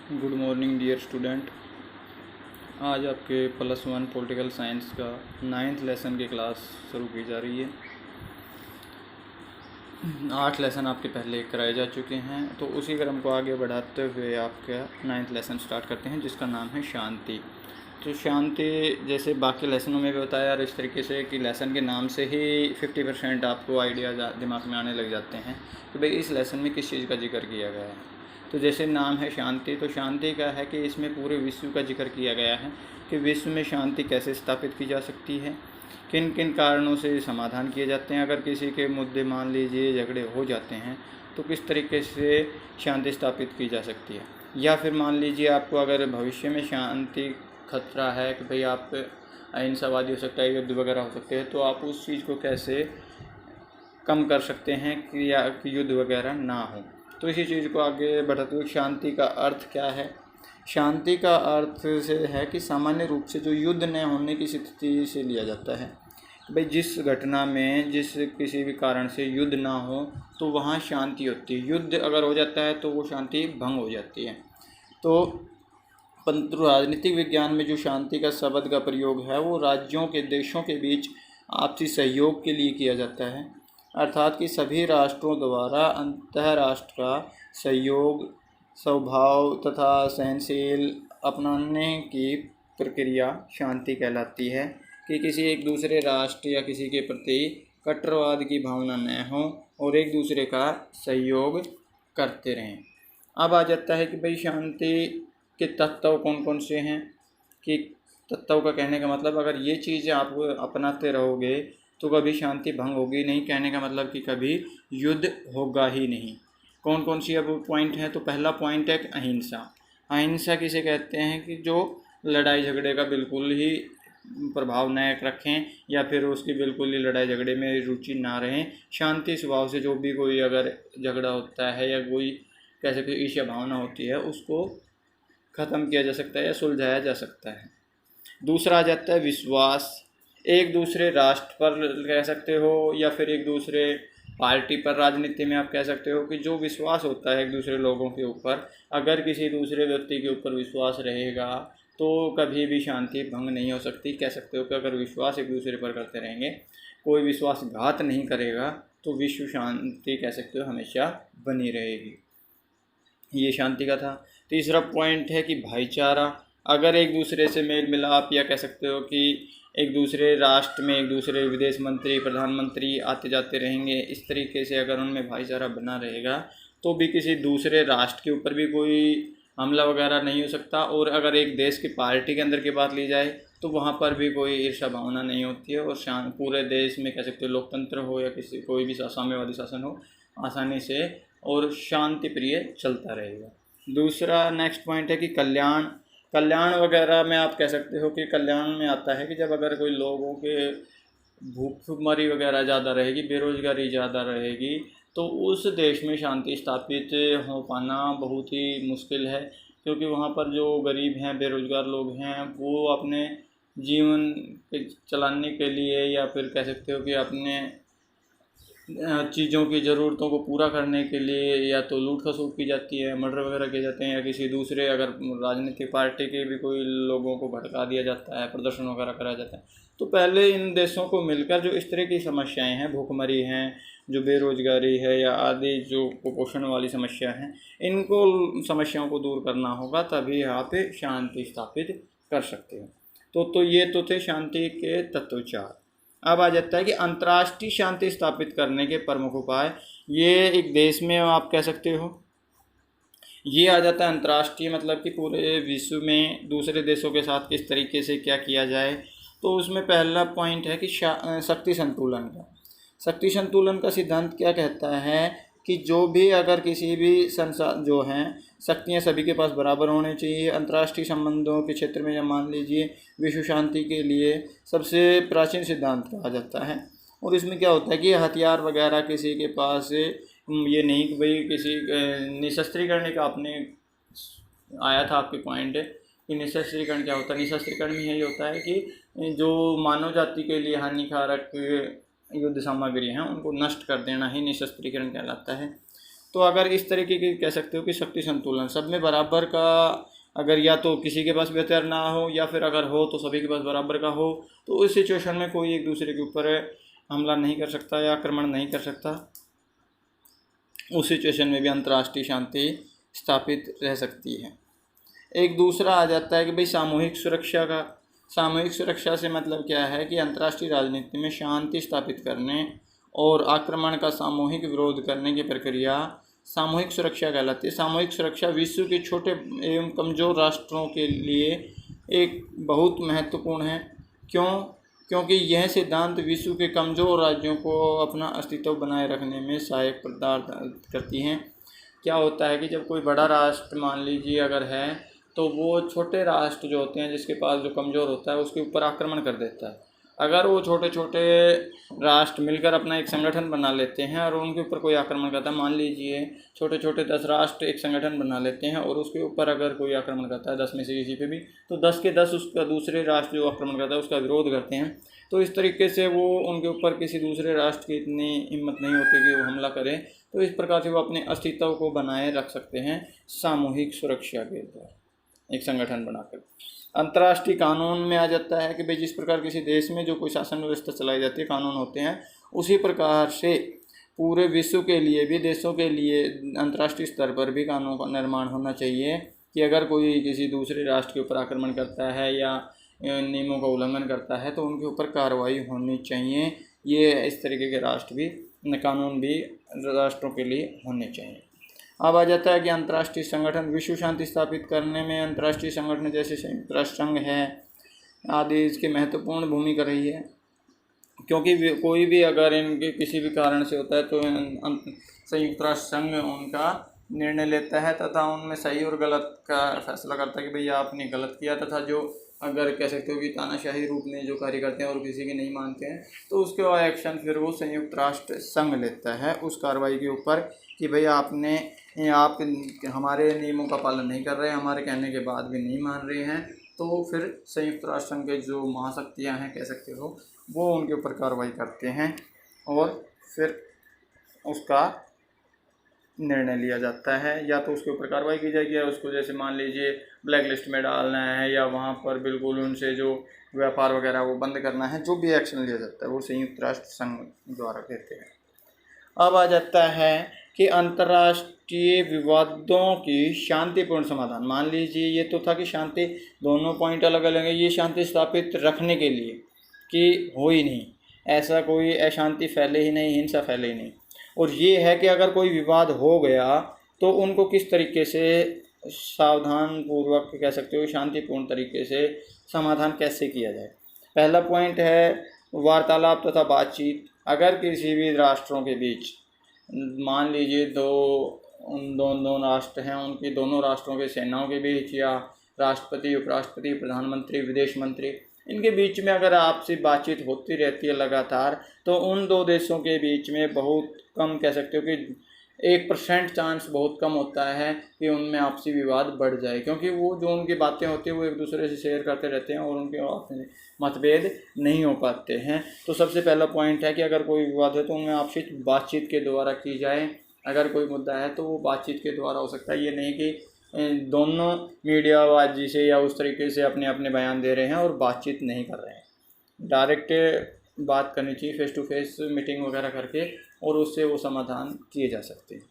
Good morning dear student. आज आपके +1 political science का 9th लेसन की क्लास शुरू की जा रही है। 8 लेसन आपके पहले कराए जा चुके हैं, तो उसी क्रम को आगे बढ़ाते हुए आपका 9th लेसन स्टार्ट करते हैं, जिसका नाम है शांति। तो शांति जैसे बाकी लेसनों में भी बताया यार, इस तरीके से कि लेसन के नाम से ही 50% आपको आइडिया दिमाग में आने लग जाते हैं कि भाई इस लेसन में किस चीज़ का जिक्र किया गया है। तो जैसे नाम है शांति, तो शांति का है कि इसमें पूरे विश्व का जिक्र किया गया है कि विश्व में शांति कैसे स्थापित की जा सकती है, किन किन कारणों से समाधान किए जाते हैं। अगर किसी के मुद्दे मान लीजिए झगड़े हो जाते हैं तो किस तरीके से शांति स्थापित की जा सकती है। या फिर मान लीजिए आपको अगर भविष्य में शांति खतरा है कि भाई आप अहिंसावादी हो सकता है, युद्ध वगैरह हो सकते हैं, तो आप उस चीज़ को कैसे कम कर सकते हैं कि या कि युद्ध वगैरह ना हो। तो इसी चीज़ को आगे बढ़ाते हुए शांति का अर्थ क्या है। शांति का अर्थ से है कि सामान्य रूप से जो युद्ध न होने की स्थिति से लिया जाता है। भाई जिस घटना में जिस किसी भी कारण से युद्ध ना हो तो वहाँ शांति होती है। युद्ध अगर हो जाता है तो वो शांति भंग हो जाती है। तो परंतु राजनीतिक विज्ञान में जो शांति का शब्द का प्रयोग है वो राज्यों के देशों के बीच आपसी सहयोग के लिए किया जाता है, अर्थात कि सभी राष्ट्रों द्वारा अंतर्राष्ट्र का सहयोग, स्वभाव तथा सहनशील अपनाने की प्रक्रिया शांति कहलाती है कि किसी एक दूसरे राष्ट्र या किसी के प्रति कट्टरवाद की भावना न हो और एक दूसरे का सहयोग करते रहें। अब आ जाता है कि भाई शांति के तत्व कौन कौन से हैं। कि तत्व का कहने का मतलब अगर ये चीज़ें आप अपनाते रहोगे तो कभी शांति भंग होगी नहीं। कहने का मतलब कि कभी युद्ध होगा ही नहीं। कौन कौन सी अब पॉइंट हैं। तो पहला पॉइंट है अहिंसा। अहिंसा किसे कहते हैं कि जो लड़ाई झगड़े का बिल्कुल ही प्रभाव न रखें या फिर उसकी बिल्कुल ही लड़ाई झगड़े में रुचि ना रहें। शांति स्वभाव से जो भी कोई अगर झगड़ा होता है या कोई कह सकते ईर्ष्या भावना होती है उसको ख़त्म किया जा सकता है या सुलझाया जा सकता है। दूसरा आ जाता है विश्वास। एक दूसरे राष्ट्र पर कह सकते हो या फिर एक दूसरे पार्टी पर, राजनीति में आप कह सकते हो कि जो विश्वास होता है एक दूसरे लोगों के ऊपर, अगर किसी दूसरे व्यक्ति के ऊपर विश्वास रहेगा तो कभी भी शांति भंग नहीं हो सकती। कह सकते हो कि अगर विश्वास एक दूसरे पर करते रहेंगे, कोई विश्वासघात नहीं करेगा, तो विश्व शांति कह सकते हो हमेशा बनी रहेगी। ये शांति का था। तीसरा पॉइंट है कि भाईचारा। अगर एक दूसरे से मेल मिलाप या कह सकते हो कि एक दूसरे राष्ट्र में एक दूसरे विदेश मंत्री, प्रधानमंत्री आते जाते रहेंगे, इस तरीके से अगर उनमें भाईचारा बना रहेगा तो भी किसी दूसरे राष्ट्र के ऊपर भी कोई हमला वगैरह नहीं हो सकता। और अगर एक देश की पार्टी के अंदर की बात ली जाए तो वहाँ पर भी कोई ईर्ष्या भावना नहीं होती है और पूरे देश में कह सकते हो लोकतंत्र हो या किसी कोई भी साम्यवादी शासन हो, आसानी से और शांति प्रिय चलता रहेगा। दूसरा नेक्स्ट पॉइंट है कि कल्याण। कल्याण वगैरह में आप कह सकते हो कि कल्याण में आता है कि जब अगर कोई लोगों के भूखमरी वगैरह ज़्यादा रहेगी, बेरोजगारी ज़्यादा रहेगी, तो उस देश में शांति स्थापित हो पाना बहुत ही मुश्किल है। क्योंकि वहाँ पर जो गरीब हैं, बेरोजगार लोग हैं, वो अपने जीवन चलाने के लिए या फिर कह सकते हो कि अपने चीज़ों की ज़रूरतों को पूरा करने के लिए या तो लूट खसोट की जाती है, मर्डर वगैरह किए जाते हैं, या किसी दूसरे अगर राजनीतिक पार्टी के भी कोई लोगों को भड़का दिया जाता है, प्रदर्शन वगैरह कराया जाता है। तो पहले इन देशों को मिलकर जो इस तरह की समस्याएं हैं, भूखमरी हैं, जो बेरोजगारी है या आदि जो कुपोषण वाली समस्या हैं, इनको समस्याओं को दूर करना होगा, तभी आप शांति स्थापित कर सकते हो। तो ये तो थे शांति के तत्व 4। अब आ जाता है कि अंतर्राष्ट्रीय शांति स्थापित करने के प्रमुख उपाय। ये एक देश में आप कह सकते हो, ये आ जाता है अंतर्राष्ट्रीय मतलब कि पूरे विश्व में दूसरे देशों के साथ किस तरीके से क्या किया जाए। तो उसमें पहला पॉइंट है कि शक्ति संतुलन का। शक्ति संतुलन का सिद्धांत क्या कहता है कि जो भी अगर किसी भी संसार जो हैं शक्तियाँ सभी के पास बराबर होनी चाहिए। अंतर्राष्ट्रीय संबंधों के क्षेत्र में या मान लीजिए विश्व शांति के लिए सबसे प्राचीन सिद्धांत कहा जाता है। और इसमें क्या होता है कि हथियार वगैरह किसी के पास ये नहीं कि भाई किसी निशस्त्रीकरण का आपने आया था आपके पॉइंट कि निशस्त्रीकरण क्या होता है। निशस्त्रीकरण में यही होता है कि जो मानव जाति के लिए हानिकारक युद्ध सामग्री हैं उनको नष्ट कर देना ही निशस्त्रीकरण कहलाता है। तो अगर इस तरीके की कह सकते हो कि शक्ति संतुलन सब में बराबर का, अगर या तो किसी के पास भी हथियार ना हो या फिर अगर हो तो सभी के पास बराबर का हो, तो उस सिचुएशन में कोई एक दूसरे के ऊपर हमला नहीं कर सकता या आक्रमण नहीं कर सकता। उस सिचुएशन में भी अंतर्राष्ट्रीय शांति स्थापित रह सकती है। एक दूसरा आ जाता है कि भाई सामूहिक सुरक्षा का। सामूहिक सुरक्षा से मतलब क्या है कि अंतर्राष्ट्रीय राजनीति में शांति स्थापित करने और आक्रमण का सामूहिक विरोध करने की प्रक्रिया सामूहिक सुरक्षा कहलाती है। सामूहिक सुरक्षा विश्व के छोटे एवं कमज़ोर राष्ट्रों के लिए एक बहुत महत्वपूर्ण है। क्योंकि यह सिद्धांत विश्व के कमज़ोर राज्यों को अपना अस्तित्व बनाए रखने में सहायक प्रदान करती हैं। क्या होता है कि जब कोई बड़ा राष्ट्र मान लीजिए अगर है, तो वो छोटे राष्ट्र जो होते हैं जिसके पास जो कमज़ोर होता है उसके ऊपर आक्रमण कर देता है। अगर वो छोटे छोटे राष्ट्र मिलकर अपना एक संगठन बना लेते हैं और उनके ऊपर कोई आक्रमण करता है, मान लीजिए छोटे छोटे 10 राष्ट्र एक संगठन बना लेते हैं और उसके ऊपर अगर कोई आक्रमण करता है 10 में से किसी पे भी, तो 10 के 10 उसका दूसरे राष्ट्र जो आक्रमण करता है उसका विरोध करते हैं। तो इस तरीके से वो उनके ऊपर किसी दूसरे राष्ट्र की इतनी हिम्मत नहीं होती कि वो हमला करें। तो इस प्रकार से वो अपने अस्तित्व को बनाए रख सकते हैं सामूहिक सुरक्षा के द्वारा एक संगठन बनाकर। अंतर्राष्ट्रीय कानून में आ जाता है कि भाई जिस प्रकार किसी देश में जो कोई शासन व्यवस्था चलाई जाती है, कानून होते हैं, उसी प्रकार से पूरे विश्व के लिए भी, देशों के लिए अंतर्राष्ट्रीय स्तर पर भी कानून का निर्माण होना चाहिए कि अगर कोई किसी दूसरे राष्ट्र के ऊपर आक्रमण करता है या नियमों का उल्लंघन करता है तो उनके ऊपर कार्रवाई होनी चाहिए। ये इस तरीके के राष्ट्र भी, कानून भी राष्ट्रों के लिए होने चाहिए। अब आ जाता है कि अंतर्राष्ट्रीय संगठन विश्व शांति स्थापित करने में अंतर्राष्ट्रीय संगठन जैसे संयुक्त राष्ट्र संघ है आदि इसकी महत्वपूर्ण भूमिका रही है। क्योंकि कोई भी अगर इनके किसी भी कारण से होता है तो संयुक्त राष्ट्र संघ उनका निर्णय लेता है तथा उनमें सही और गलत का फैसला करता है कि भैया आपने गलत किया, तथा जो अगर कह सकते हो कि तानाशाही रूप में जो कार्य करते हैं और किसी की नहीं मानते हैं तो उसके बाद एक्शन फिर वो संयुक्त राष्ट्र संघ लेता है उस कार्रवाई के ऊपर कि भैया आप हमारे नियमों का पालन नहीं कर रहे, हमारे कहने के बाद भी नहीं मान रहे हैं, तो फिर संयुक्त राष्ट्र संघ के जो महाशक्तियाँ हैं कह सकते हो वो उनके ऊपर कार्रवाई करते हैं और फिर उसका निर्णय लिया जाता है। या तो उसके ऊपर कार्रवाई की जाएगी या उसको जैसे मान लीजिए ब्लैक लिस्ट में डालना है या वहाँ पर बिल्कुल उनसे जो व्यापार वगैरह वो बंद करना है, जो भी एक्शन लिया जाता है वो संयुक्त राष्ट्र संघ द्वारा कहते हैं। अब आ जाता है कि अंतर्राष्ट्रीय विवादों की शांतिपूर्ण समाधान। मान लीजिए ये तो था कि शांति, दोनों पॉइंट अलग अलग है। ये शांति स्थापित रखने के लिए कि हो ही नहीं, ऐसा कोई अशांति फैले ही नहीं, हिंसा फैले ही नहीं। और ये है कि अगर कोई विवाद हो गया तो उनको किस तरीके से सावधान पूर्वक कह सकते हो शांतिपूर्ण तरीके से समाधान कैसे किया जाए। पहला पॉइंट है वार्तालाप तथा बातचीत। अगर किसी भी राष्ट्रों के बीच मान लीजिए दो राष्ट्र हैं, उनकी दोनों राष्ट्रों के सेनाओं के बीच या राष्ट्रपति, उपराष्ट्रपति, प्रधानमंत्री, विदेश मंत्री, इनके बीच में अगर आपसी बातचीत होती रहती है लगातार, तो उन दो देशों के बीच में बहुत कम कह सकते हो कि 1% चांस बहुत कम होता है कि उनमें आपसी विवाद बढ़ जाए, क्योंकि वो जो उनकी बातें होती हैं वो एक दूसरे से शेयर करते रहते हैं और उनके मतभेद नहीं हो पाते हैं। तो सबसे पहला पॉइंट है कि अगर कोई विवाद है तो उनमें आपसी बातचीत के द्वारा की जाए। अगर कोई मुद्दा है तो वो बातचीत के द्वारा हो सकता है, ये नहीं कि दोनों मीडियाबाजी से या उस तरीके से अपने अपने बयान दे रहे हैं और बातचीत नहीं कर रहे हैं। डायरेक्ट बात करनी चाहिए, फेस टू फेस मीटिंग वगैरह करके, और उससे वो समाधान किए जा सकते हैं।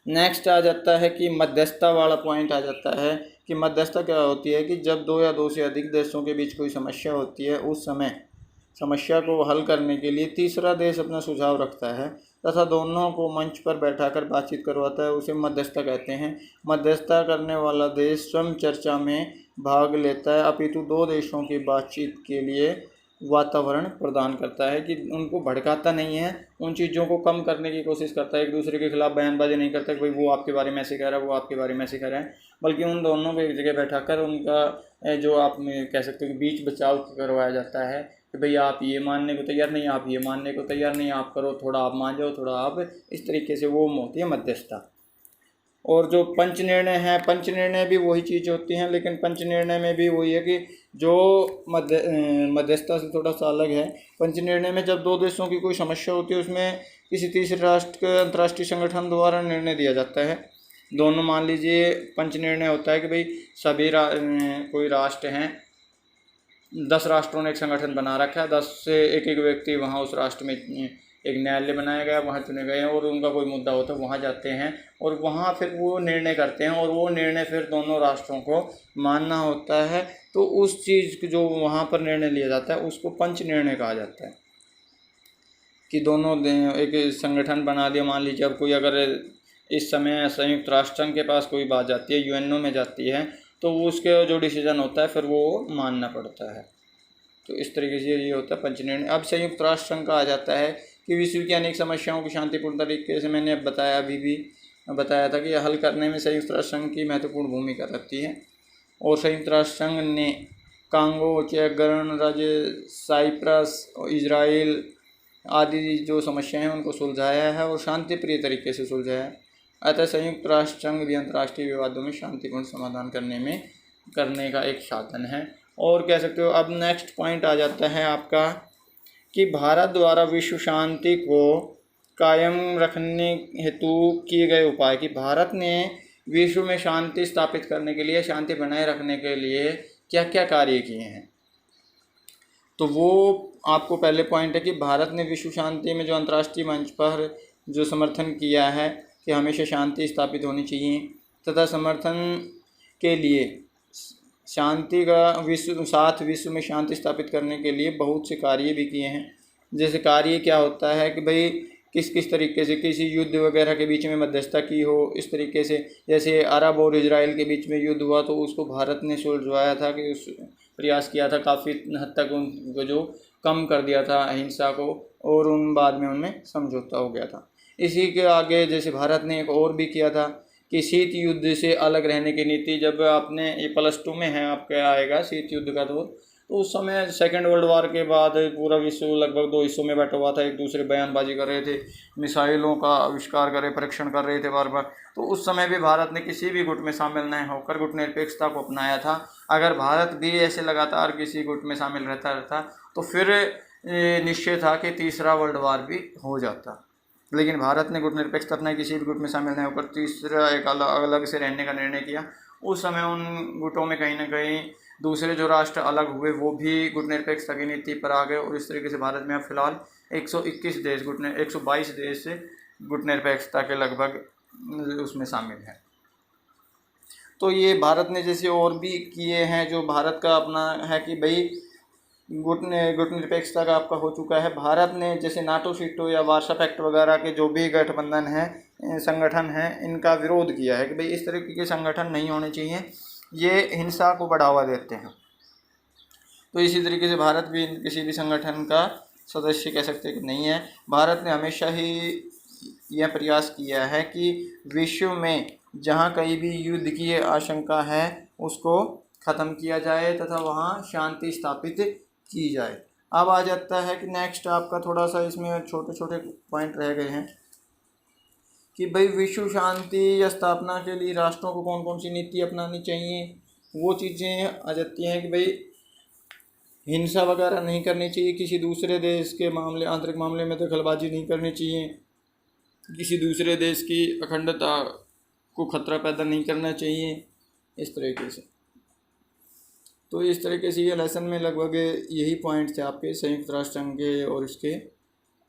नेक्स्ट आ जाता है कि मध्यस्थता वाला पॉइंट आ जाता है कि मध्यस्थता क्या होती है कि जब दो या दो से अधिक देशों के बीच कोई समस्या होती है, उस समय समस्या को हल करने के लिए तीसरा देश अपना सुझाव रखता है तथा दोनों को मंच पर बैठाकर बातचीत करवाता है, उसे मध्यस्थता कहते हैं। मध्यस्थता करने वाला देश स्वयं चर्चा में भाग लेता है, अपितु दो देशों की बातचीत के लिए वातावरण प्रदान करता है कि उनको भड़काता नहीं है, उन चीज़ों को कम करने की कोशिश करता है, एक दूसरे के खिलाफ बयानबाजी नहीं करता कि भाई वो आपके बारे में ऐसे कह रहा है, वो आपके बारे में ऐसे कह रहा है, बल्कि उन दोनों को एक जगह बैठाकर उनका जो आप कह सकते हो कि बीच बचाव करवाया जाता है कि भाई आप ये मानने को तैयार नहीं, आप ये मानने को तैयार नहीं, आप करो थोड़ा, आप मान जाओ थोड़ा, आप इस तरीके से वो होती है मध्यस्थता। और जो पंच निर्णय है, पंच निर्णय भी वही चीज़ होती हैं, लेकिन पंच निर्णय में भी वही है कि जो मध्यस्थता से थोड़ा सा अलग है। पंच निर्णय में जब दो देशों की कोई समस्या होती है उसमें किसी तीसरे राष्ट्र के अंतर्राष्ट्रीय संगठन द्वारा निर्णय दिया जाता है। दोनों, मान लीजिए पंच निर्णय होता है कि भाई सभी कोई राष्ट्र हैं, 10 राष्ट्रों ने एक संगठन बना रखा है, 10 से एक एक व्यक्ति वहाँ उस राष्ट्र में एक न्यायालय बनाया गया, वहाँ चुने गए हैं और उनका कोई मुद्दा होता है वहाँ जाते हैं और वहाँ फिर वो निर्णय करते हैं और वो निर्णय फिर दोनों राष्ट्रों को मानना होता है। तो उस चीज़ जो वहाँ पर निर्णय लिया जाता है उसको पंच निर्णय कहा जाता है। कि दोनों एक संगठन बना दिया, मान लीजिए अब कोई अगर इस समय संयुक्त राष्ट्र संघ के पास कोई बात जाती है, यूएनओ में जाती है, तो वो उसके जो डिसीजन होता है फिर वो मानना पड़ता है। तो इस तरीके से ये होता है पंच निर्णय। अब संयुक्त राष्ट्र संघ का आ जाता है कि विश्व की अनेक समस्याओं को शांतिपूर्ण तरीके से, मैंने अब बताया, अभी भी बताया था कि हल करने में संयुक्त राष्ट्र संघ की महत्वपूर्ण भूमिका रहती है। और संयुक्त राष्ट्र संघ ने कांगो, चेक गणराज्य, साइप्रस और इजराइल आदि जो समस्याएं हैं उनको सुलझाया है और शांतिप्रिय तरीके से सुलझाया है। अतः संयुक्त राष्ट्र संघ भी अंतर्राष्ट्रीय विवादों में शांतिपूर्ण समाधान करने का एक साधन है। और कह सकते हो अब नेक्स्ट पॉइंट आ जाता है आपका कि भारत द्वारा विश्व शांति को कायम रखने हेतु किए गए उपाय, कि भारत ने विश्व में शांति स्थापित करने के लिए, शांति बनाए रखने के लिए क्या क्या कार्य किए हैं। तो वो आपको पहले पॉइंट है कि भारत ने विश्व शांति में जो अंतर्राष्ट्रीय मंच पर जो समर्थन किया है कि हमेशा शांति स्थापित होनी चाहिए, तथा समर्थन के लिए शांति का विश्व में शांति स्थापित करने के लिए बहुत से कार्य भी किए हैं। जैसे कार्य क्या होता है कि भाई किस तरीके से किसी युद्ध वगैरह के बीच में मध्यस्थता की हो, इस तरीके से जैसे अरब और इजराइल के बीच में युद्ध हुआ तो उसको भारत ने सुलझाया था, कि उस प्रयास किया था, काफ़ी हद तक उनको जो कम कर दिया था हिंसा को, और उन बाद में उनमें समझौता हो गया था। इसी के आगे जैसे भारत ने एक और भी किया था कि शीत युद्ध से अलग रहने की नीति। जब आपने ये +2 में है आपके आएगा शीत युद्ध का दौर, तो उस समय सेकेंड वर्ल्ड वार के बाद पूरा विश्व लगभग 2 हिस्सों में बटा हुआ था, एक दूसरे बयानबाजी कर रहे थे, मिसाइलों का आविष्कार कर रहे, परीक्षण कर रहे थे बार बार। तो उस समय भी भारत ने किसी भी गुट में शामिल नहीं होकर गुटनिरपेक्षता को अपनाया था। अगर भारत भी ऐसे लगातार किसी गुट में शामिल रहता तो फिर निश्चय था कि तीसरा वर्ल्ड वार भी हो जाता। लेकिन भारत ने गुटनिरपेक्षता अपनाई, किसी भी गुट में शामिल नहीं होकर तीसरा एक अलग से रहने का निर्णय किया। उस समय उन गुटों में कहीं ना कहीं दूसरे जो राष्ट्र अलग हुए वो भी गुटनिरपेक्षता की नीति पर आ गए, और इस तरीके से भारत में अब फिलहाल 122 देश से गुटनिरपेक्षता के लगभग उसमें शामिल है। तो ये भारत ने जैसे और भी किए हैं, जो भारत का अपना है कि भाई गुटनिरपेक्षता का आपका हो चुका है। भारत ने जैसे नाटो सीटो या वार्सा पैक्ट वगैरह के जो भी गठबंधन है, संगठन है, इनका विरोध किया है कि भाई इस तरीके के संगठन नहीं होने चाहिए, ये हिंसा को बढ़ावा देते हैं। तो इसी तरीके से भारत भी किसी भी संगठन का सदस्य कह सकते कि नहीं है। भारत ने हमेशा ही यह प्रयास किया है कि विश्व में जहाँ कहीं भी युद्ध की आशंका है उसको ख़त्म किया जाए तथा वहाँ शांति स्थापित की जाए। अब आ जाता है कि नेक्स्ट आपका थोड़ा सा इसमें छोटे छोटे पॉइंट रह गए हैं कि भाई विश्व शांति या स्थापना के लिए राष्ट्रों को कौन कौन सी नीति अपनानी चाहिए। वो चीज़ें आ जाती हैं कि भाई हिंसा वगैरह नहीं करनी चाहिए, किसी दूसरे देश के मामले, आंतरिक मामले में दखलबाजी नहीं करनी चाहिए, किसी दूसरे देश की अखंडता को खतरा पैदा नहीं करना चाहिए, इस तरीके से। तो इस तरीके से ये लेसन में लगभग यही पॉइंट थे आपके संयुक्त राष्ट्र संघ के, और इसके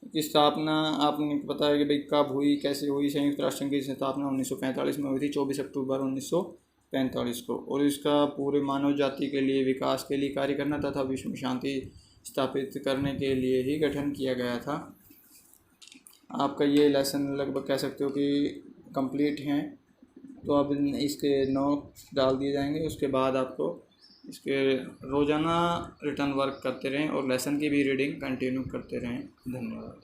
की स्थापना आपने बताया कि भाई कब हुई, कैसे हुई। संयुक्त राष्ट्र संघ की स्थापना 1945 में हुई थी, 24 अक्टूबर 1945 को, और इसका पूरे मानव जाति के लिए, विकास के लिए कार्य करना तथा विश्व में शांति स्थापित करने के लिए ही गठन किया गया था। आपका ये लेसन लगभग कह सकते हो कि कंप्लीट हैं। तो अब इसके नोट्स डाल दिए जाएंगे, उसके बाद आपको इसके रोज़ाना रिटर्न वर्क करते रहें और लेसन की भी रीडिंग कंटिन्यू करते रहें। धन्यवाद।